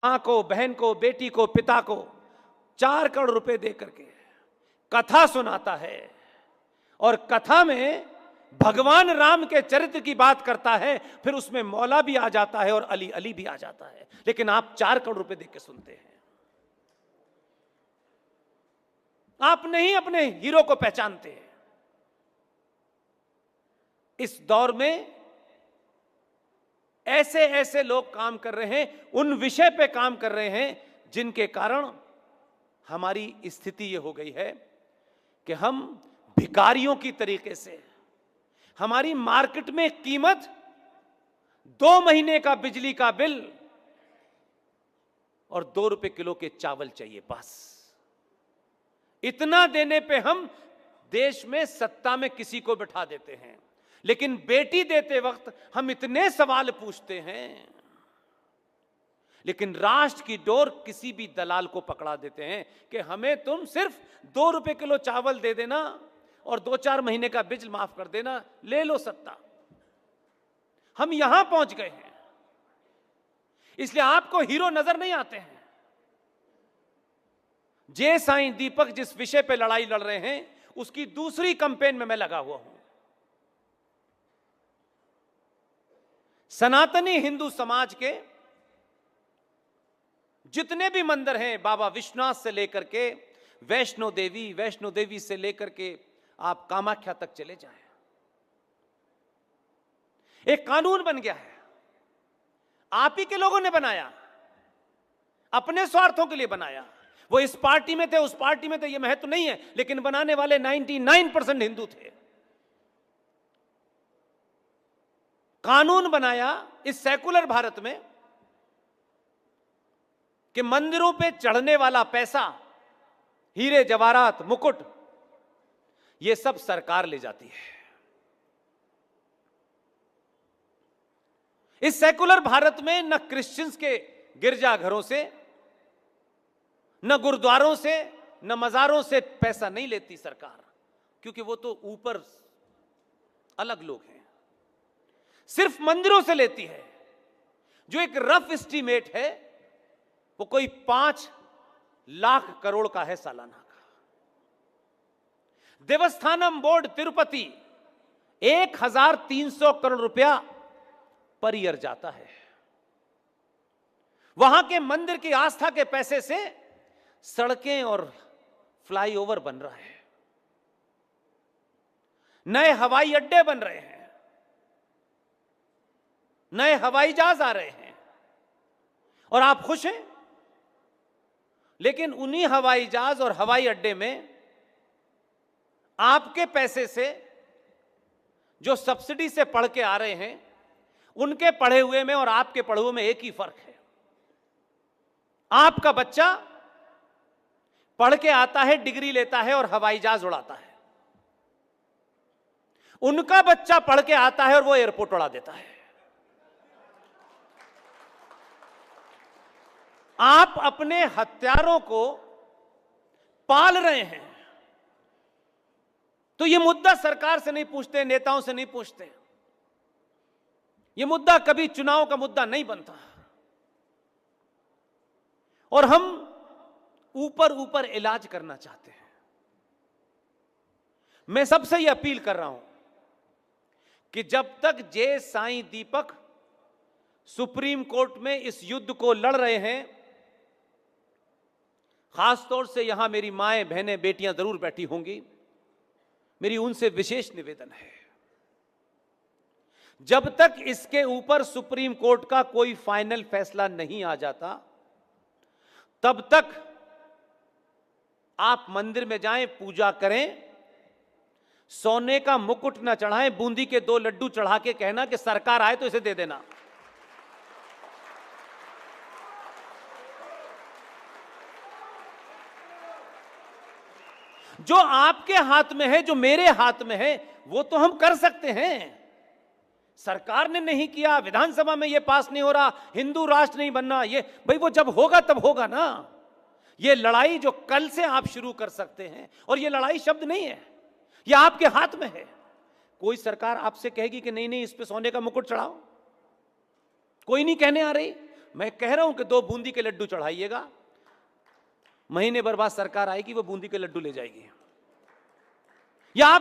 मां को, बहन को, बेटी को, पिता को 4 करोड़ रुपए दे करके कथा सुनाता है और कथा में भगवान राम के चरित्र की बात करता है, फिर उसमें मौला भी आ जाता है और अली अली भी आ जाता है, लेकिन आप 4 करोड़ रुपए दे के सुनते हैं। आप नहीं अपने हीरो को पहचानते हैं। इस दौर में ऐसे ऐसे लोग काम कर रहे हैं, उन विषय पे काम कर रहे हैं जिनके कारण हमारी स्थिति यह हो गई है कि हम भिखारियों की तरीके से, हमारी मार्केट में कीमत 2 महीने का बिजली का बिल और 2 रुपए किलो के चावल चाहिए, बस इतना देने पे हम देश में सत्ता में किसी को बिठा देते हैं। लेकिन बेटी देते वक्त हम इतने सवाल पूछते हैं, लेकिन राष्ट्र की डोर किसी भी दलाल को पकड़ा देते हैं कि हमें तुम सिर्फ 2 रुपए किलो चावल दे देना और 2-4 महीने का बिजली माफ कर देना, ले लो सत्ता। हम यहां पहुंच गए हैं, इसलिए आपको हीरो नजर नहीं आते हैं। जे साईं दीपक जिस विषय पे लड़ाई लड़ रहे हैं, उसकी दूसरी कैंपेन में मैं लगा हुआ हूं। सनातनी हिंदू समाज के जितने भी मंदिर हैं, बाबा विश्वनाथ से लेकर के वैष्णो देवी से लेकर के आप कामाख्या तक चले जाएं, एक कानून बन गया है। आप ही के लोगों ने बनाया, अपने स्वार्थों के लिए बनाया। वो इस पार्टी में थे, उस पार्टी में थे, ये महत्व नहीं है, लेकिन बनाने वाले 99% हिंदू थे। कानून बनाया इस सेकुलर भारत में कि मंदिरों पे चढ़ने वाला पैसा, हीरे जवाहरात, मुकुट, ये सब सरकार ले जाती है। इस सेकुलर भारत में न क्रिश्चियंस के गिरजाघरों से, न गुरुद्वारों से, न मजारों से पैसा नहीं लेती सरकार, क्योंकि वो तो ऊपर अलग लोग हैं। सिर्फ मंदिरों से लेती है, जो एक रफ एस्टीमेट है वो कोई 5 लाख करोड़ का है सालाना का। देवस्थानम बोर्ड तिरुपति 1300 करोड़ रुपया पर ईयर जाता है। वहां के मंदिर की आस्था के पैसे से सड़कें और फ्लाईओवर बन रहा है, नए हवाई अड्डे बन रहे हैं, नए हवाई जहाज आ रहे हैं, और आप खुश हैं। लेकिन उन्हीं हवाई जहाज और हवाई अड्डे में आपके पैसे से जो सब्सिडी से पढ़ के आ रहे हैं, उनके पढ़े हुए में और आपके पढ़े हुए में एक ही फर्क है। आपका बच्चा पढ़ के आता है, डिग्री लेता है और हवाई जहाज उड़ाता है। उनका बच्चा पढ़ के आता है और वो एयरपोर्ट उड़ा देता है। आप अपने हत्यारों को पाल रहे हैं, तो यह मुद्दा सरकार से नहीं पूछते, नेताओं से नहीं पूछते। यह मुद्दा कभी चुनाव का मुद्दा नहीं बनता, और हम ऊपर ऊपर इलाज करना चाहते हैं। मैं सबसे यह अपील कर रहा हूं कि जब तक जे साईं दीपक सुप्रीम कोर्ट में इस युद्ध को लड़ रहे हैं, खासतौर से यहां मेरी माएं, बहनें, बेटियां जरूर बैठी होंगी, मेरी उनसे विशेष निवेदन है, जब तक इसके ऊपर सुप्रीम कोर्ट का कोई फाइनल फैसला नहीं आ जाता, तब तक आप मंदिर में जाएं, पूजा करें, सोने का मुकुट ना चढ़ाएं, बूंदी के 2 लड्डू चढ़ा के कहना कि सरकार आए तो इसे दे देना। जो आपके हाथ में है, जो मेरे हाथ में है, वो तो हम कर सकते हैं। सरकार ने नहीं किया, विधानसभा में ये पास नहीं हो रहा, हिंदू राष्ट्र नहीं बनना, ये भाई वो जब होगा तब होगा ना। ये लड़ाई जो कल से आप शुरू कर सकते हैं, और ये लड़ाई शब्द नहीं है, ये आपके हाथ में है। कोई सरकार आपसे कहेगी कि नहीं नहीं इस पे सोने का मुकुट चढ़ाओ, कोई नहीं कहने आ रही। मैं कह रहा हूं कि 2 बूंदी के लड्डू चढ़ाइएगा, महीने भर बाद सरकार आएगी, वो बूंदी के लड्डू ले जाएगी। या आप